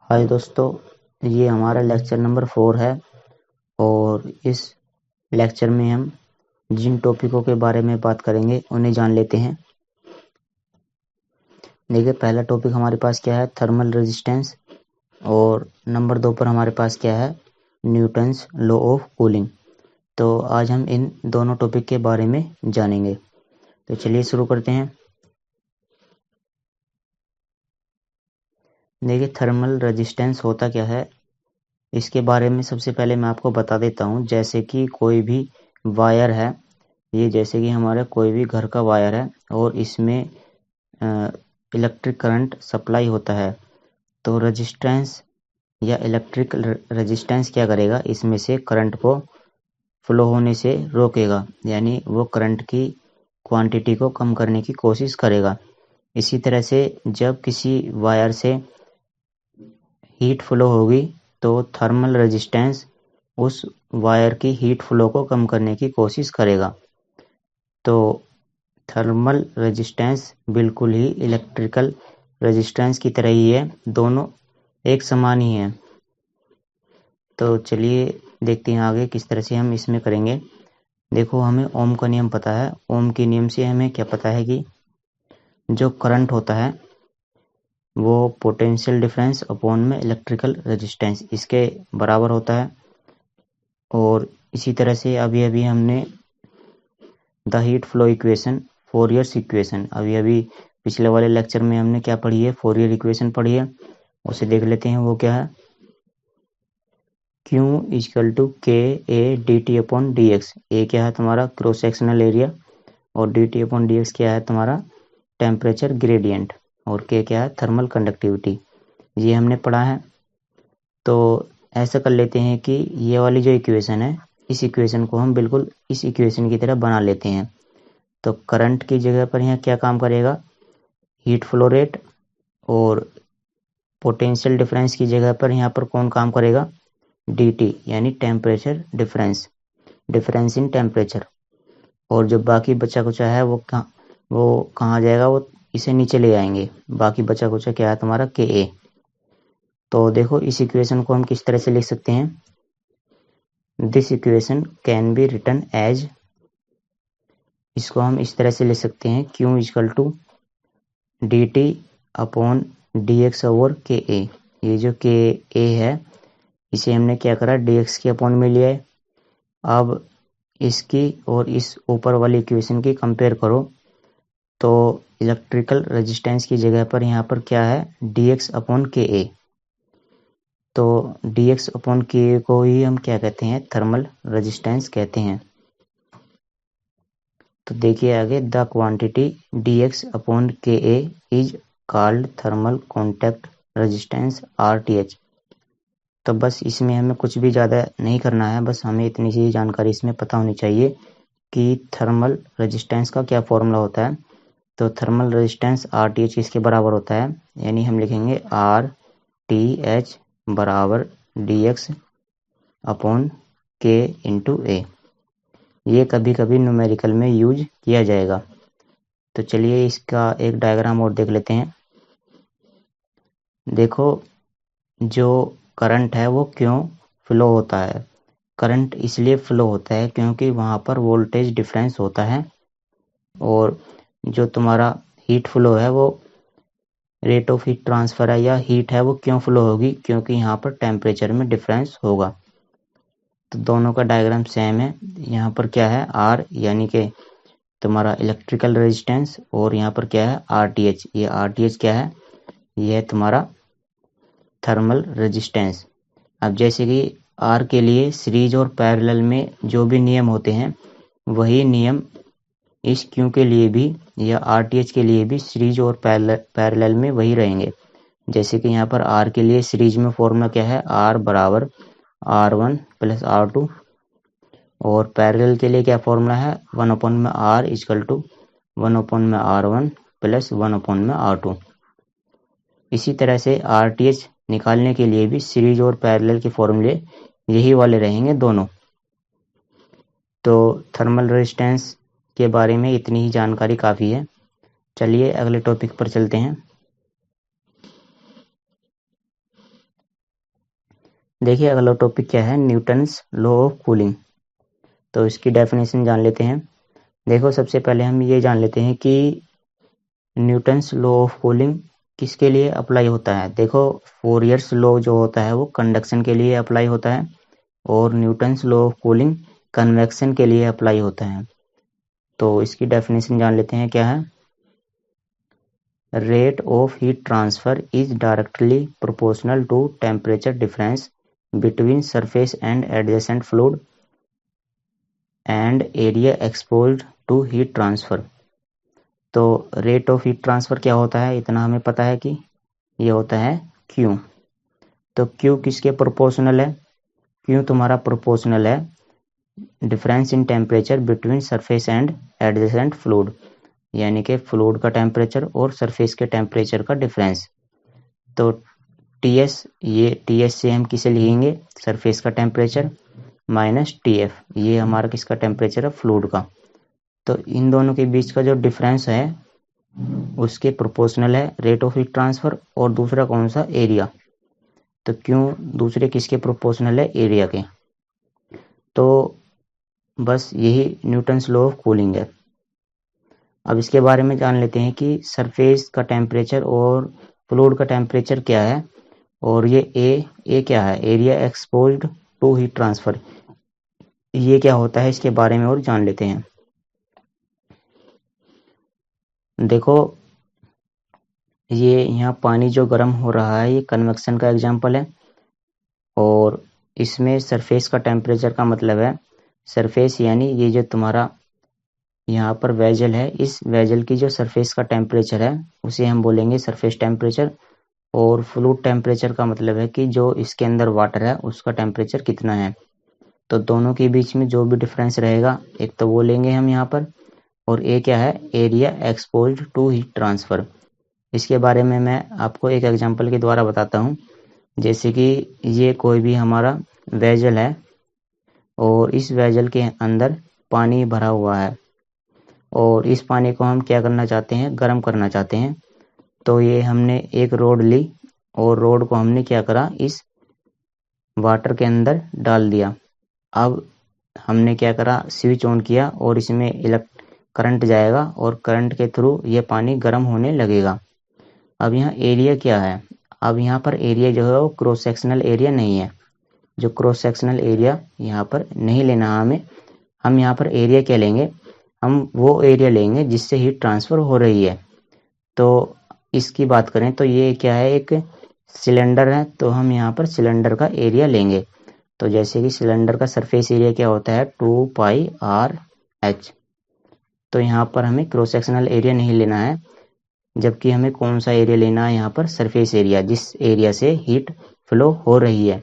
हाय दोस्तों, ये हमारा लेक्चर नंबर 4 है और इस लेक्चर में हम जिन टॉपिकों के बारे में बात करेंगे उन्हें जान लेते हैं। देखिए, पहला टॉपिक हमारे पास क्या है, थर्मल रेजिस्टेंस, और नंबर 2 पर हमारे पास क्या है, न्यूटन्स लॉ ऑफ कूलिंग। तो आज हम इन दोनों टॉपिक के बारे में जानेंगे। तो चलिए शुरू करते हैं। देखिए, थर्मल रेजिस्टेंस होता क्या है, इसके बारे में सबसे पहले मैं आपको बता देता हूँ। जैसे कि कोई भी वायर है, ये जैसे कि हमारे कोई भी घर का वायर है और इसमें इलेक्ट्रिक करंट सप्लाई होता है, तो रेजिस्टेंस या इलेक्ट्रिक रेजिस्टेंस क्या करेगा, इसमें से करंट को फ्लो होने से रोकेगा, यानी वो करंट की क्वांटिटी को कम करने की कोशिश करेगा। इसी तरह से जब किसी वायर से हीट फ्लो होगी तो थर्मल रेजिस्टेंस उस वायर की हीट फ्लो को कम करने की कोशिश करेगा। तो थर्मल रेजिस्टेंस बिल्कुल ही इलेक्ट्रिकल रेजिस्टेंस की तरह ही है, दोनों एक समान ही है। तो चलिए देखते हैं आगे किस तरह से हम इसमें करेंगे। देखो, हमें ओम का नियम पता है। ओम के नियम से हमें क्या पता है कि जो करंट होता है वो पोटेंशियल डिफरेंस अपॉन में इलेक्ट्रिकल रेजिस्टेंस इसके बराबर होता है। और इसी तरह से अभी अभी हमने the heat flow equation, Fourier's equation, अभी पिछले वाले लेक्चर में हमने क्या पढ़ी है, फोरियर इक्वेशन पढ़ी है। उसे देख लेते हैं। वो क्या है, Q equal to K A D T upon D X. A क्या है तुम्हारा क्रॉस सेक्शनल एरिया, और D T upon D X क्या है तुम्हारा टेम्परेचर ग्रेडियंट, और के क्या है थर्मल कंडक्टिविटी। ये हमने पढ़ा है। तो ऐसा कर लेते हैं कि ये वाली जो इक्वेशन है, इस इक्वेशन को हम बिल्कुल इस इक्वेशन की तरह बना लेते हैं। तो करंट की जगह पर यहाँ क्या काम करेगा, हीट फ्लो रेट, और पोटेंशियल डिफरेंस की जगह पर यहाँ पर कौन काम करेगा, dt, यानी temperature difference, difference in temperature. और जो बाकी बचा कुचा है वो कहाँ जाएगा, वो इसे नीचे ले आएंगे। बाकी बचा कुचा क्या है तुम्हारा के ए। तो देखो, इस इक्वेशन को हम किस तरह से लिख सकते हैं, this equation can be written as, इसको हम इस तरह से लिख सकते हैं, Q equal to D T upon D X over K A. ये जो के ए है इसे हमने क्या करा, डी एक्स के अपॉन में लिया है। अब इसकी और इस ऊपर वाली इक्वेशन की कंपेयर करो, तो इलेक्ट्रिकल रेजिस्टेंस की जगह पर यहाँ पर क्या है, डी एक्स अपॉन के ए। तो डी एक्स अपॉन के ए को ही हम क्या कहते हैं, थर्मल रेजिस्टेंस कहते हैं। तो देखिए आगे, the quantity D X upon K A is called thermal contact resistance R T H. तो बस इसमें हमें कुछ भी ज़्यादा नहीं करना है, बस हमें इतनी सी जानकारी इसमें पता होनी चाहिए कि थर्मल रेजिस्टेंस का क्या फॉर्मूला होता है। तो thermal resistance R T H किसके बराबर होता है, यानी हम लिखेंगे आर टी एच बराबर डी एक्स अपॉन के इंटू ए। ये कभी कभी न्यूमेरिकल में यूज किया जाएगा। तो चलिए इसका एक डायग्राम और देख लेते हैं। देखो, जो करंट है वो क्यों फ्लो होता है, करंट इसलिए फ्लो होता है क्योंकि वहाँ पर वोल्टेज डिफरेंस होता है। और जो तुम्हारा हीट फ्लो है वो रेट ऑफ हीट ट्रांसफर है, या हीट है वो क्यों फ्लो होगी, क्योंकि यहाँ पर टेम्परेचर में डिफरेंस होगा। तो दोनों का डायग्राम सेम है। यहाँ पर क्या है, आर यानी कि तुम्हारा इलेक्ट्रिकल रेजिस्टेंस, और यहाँ पर क्या है आर टी एच। ये आर टी एच क्या है, ये है तुम्हारा थर्मल रेजिस्टेंस। अब जैसे कि आर के लिए सीरीज और पैरेलल में जो भी नियम होते हैं, वही नियम इस क्यू के लिए भी या आर टी एच के लिए भी सीरीज और पैरेलल में वही रहेंगे। जैसे कि यहाँ पर आर के लिए सीरीज में फॉर्मूला क्या है, आर बराबर R one plus R two, और पैरेलल के लिए क्या फॉर्मूला है, वन अपॉन में R equal to one upon में R one plus one upon में आर टू। इसी तरह से आर टी एच निकालने के लिए भी सीरीज और पैरेलल के फॉर्मूले यही वाले रहेंगे दोनों। तो थर्मल रेजिस्टेंस के बारे में इतनी ही जानकारी काफ़ी है। चलिए अगले टॉपिक पर चलते हैं। देखिए अगला टॉपिक क्या है, न्यूटन्स लॉ ऑफ कूलिंग। तो इसकी डेफिनेशन जान लेते हैं। देखो सबसे पहले हम ये जान लेते हैं कि न्यूटन्स लॉ ऑफ कूलिंग किसके लिए अप्लाई होता है। देखो फोरियर्स लॉ जो होता है वो कंडक्शन के लिए अप्लाई होता है और Newton's law of cooling convection के लिए अप्लाई होता है। तो इसकी डेफिनेशन जान लेते हैं क्या है। Rate of heat transfer is directly proportional to temperature difference between surface and adjacent fluid and area exposed to heat transfer. तो रेट ऑफ हीट ट्रांसफर क्या होता है, इतना हमें पता है कि ये होता है Q। तो Q किसके प्रोपोर्शनल है, Q तुम्हारा प्रोपोर्शनल है difference in temperature between surface and adjacent fluid, यानी कि फ्लूइड का टेम्परेचर और सरफेस के टेम्परेचर का डिफरेंस। तो TS, ये TS से हम किसे लिखेंगे, सरफेस का टेम्परेचर माइनस TF, ये हमारा किसका टेम्परेचर है, फ्लूइड का। तो इन दोनों के बीच का जो डिफरेंस है उसके प्रोपोर्शनल है रेट ऑफ हीट ट्रांसफर। और दूसरा कौन सा, एरिया। तो क्यों दूसरे किसके प्रोपोर्शनल है, एरिया के। तो बस यही न्यूटन्स लॉ ऑफ कूलिंग है। अब इसके बारे में जान लेते हैं कि सरफेस का टेम्परेचर और फ्लूइड का टेम्परेचर क्या है, और ये ए क्या है, area exposed to heat transfer, ये क्या होता है, इसके बारे में और जान लेते हैं। देखो ये यहाँ पानी जो गर्म हो रहा है ये कन्वेक्शन का एग्जाम्पल है, और इसमें सरफेस का टेम्परेचर का मतलब है सरफेस, यानी ये जो तुम्हारा यहाँ पर वेजल है, इस वेजल की जो सरफेस का टेम्परेचर है उसे हम बोलेंगे सरफेस टेम्परेचर। और फ्लूइड टेम्परेचर का मतलब है कि जो इसके अंदर वाटर है उसका टेम्परेचर कितना है। तो दोनों के बीच में जो भी डिफरेंस रहेगा एक तो वो लेंगे हम यहाँ पर, और ए क्या है, area exposed to heat transfer. इसके बारे में मैं आपको एक एग्जांपल के द्वारा बताता हूँ। जैसे कि ये कोई भी हमारा वेजल है और इस वेजल के अंदर पानी भरा हुआ है, और इस पानी को हम क्या करना चाहते हैं, गर्म करना चाहते हैं। तो ये हमने एक रोड ली और रोड को हमने क्या करा, इस वाटर के अंदर डाल दिया। अब हमने क्या करा, स्विच ऑन किया और इसमें करंट जाएगा और करंट के थ्रू ये पानी गर्म होने लगेगा। अब यहाँ एरिया क्या है, अब यहाँ पर एरिया जो है वो क्रॉस सेक्शनल एरिया नहीं है। जो क्रॉस सेक्शनल एरिया यहाँ पर नहीं लेना हमें, हम यहाँ पर एरिया क्या लेंगे, हम वो एरिया लेंगे जिससे हीट ट्रांसफर हो रही है। तो इसकी बात करें तो ये क्या है, एक सिलेंडर है, तो हम यहाँ पर सिलेंडर का एरिया लेंगे। तो जैसे कि सिलेंडर का सरफेस एरिया क्या होता है, 2πr/h। तो यहाँ पर हमें क्रॉस सेक्शनल एरिया नहीं लेना है, जबकि हमें कौन सा एरिया लेना है, यहाँ पर सरफेस एरिया, जिस एरिया से हीट फ्लो हो रही है।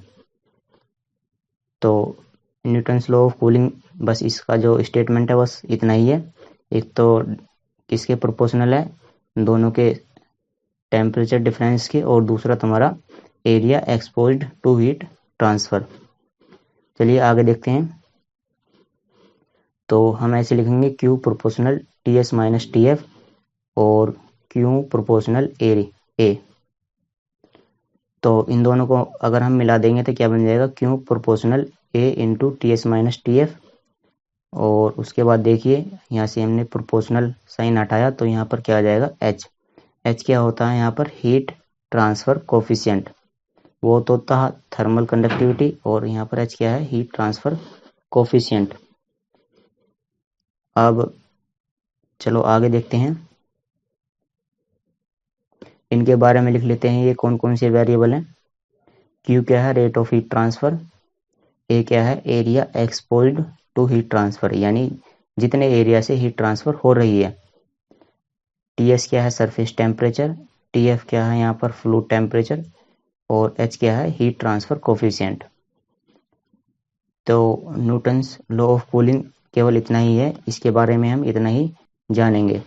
तो न्यूटन्स लॉ ऑफ कूलिंग, बस इसका जो स्टेटमेंट है बस इतना ही है। एक तो किसके प्रोपोर्शनल है, दोनों के टेम्परेचर डिफरेंस के, और दूसरा तुम्हारा area exposed to heat transfer. चलिए आगे देखते हैं। तो हम ऐसे लिखेंगे Q proportional TS minus TF और Q प्रोपोर्शनल A। तो इन दोनों को अगर हम मिला देंगे तो क्या बन जाएगा, Q proportional A into TS minus TF। और उसके बाद देखिए यहाँ से हमने प्रोपोर्शनल साइन हटाया तो यहाँ पर क्या आ जाएगा, H क्या होता है यहाँ पर, हीट ट्रांसफर कोफिशिएंट। वो तो होता है थर्मल कंडक्टिविटी, और यहाँ पर H क्या है, हीट ट्रांसफर कोफिशिएंट। अब चलो आगे देखते हैं, इनके बारे में लिख लेते हैं। ये कौन कौन से वेरिएबल हैं। Q क्या है, rate of heat transfer. A क्या है, area exposed to heat transfer, यानी जितने एरिया से हीट ट्रांसफर हो रही है। TS क्या है, सरफेस टेम्परेचर। TF क्या है यहाँ पर, फ्लूइड टेम्परेचर। और H क्या है, हीट ट्रांसफर कोफिशिएंट। तो न्यूटन्स लॉ ऑफ कूलिंग केवल इतना ही है, इसके बारे में हम इतना ही जानेंगे।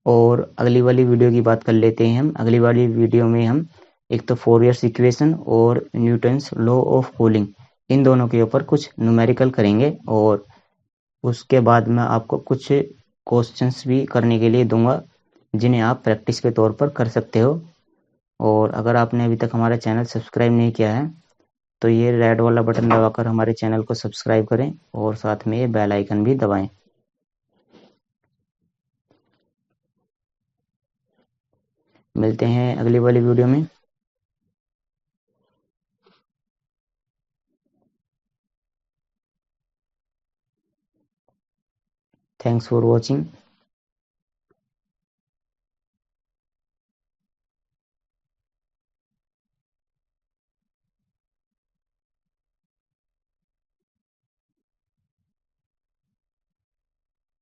और अगली वाली वीडियो की बात कर लेते हैं हम। अगली वाली वीडियो में हम एक तो फोरियर्स इक्वेशन और न्यूटन्स लॉ ऑफ कूलिंग, इन दोनों के ऊपर कुछ न्यूमेरिकल करेंगे, और उसके बाद मैं आपको कुछ क्वेश्चंस भी करने के लिए दूंगा जिन्हें आप प्रैक्टिस के तौर पर कर सकते हो। और अगर आपने अभी तक हमारा चैनल सब्सक्राइब नहीं किया है तो ये रेड वाला बटन दबाकर हमारे चैनल को सब्सक्राइब करें और साथ में ये बेल आइकन भी दबाएं। मिलते हैं अगली वाली वीडियो में। Thanks for watching.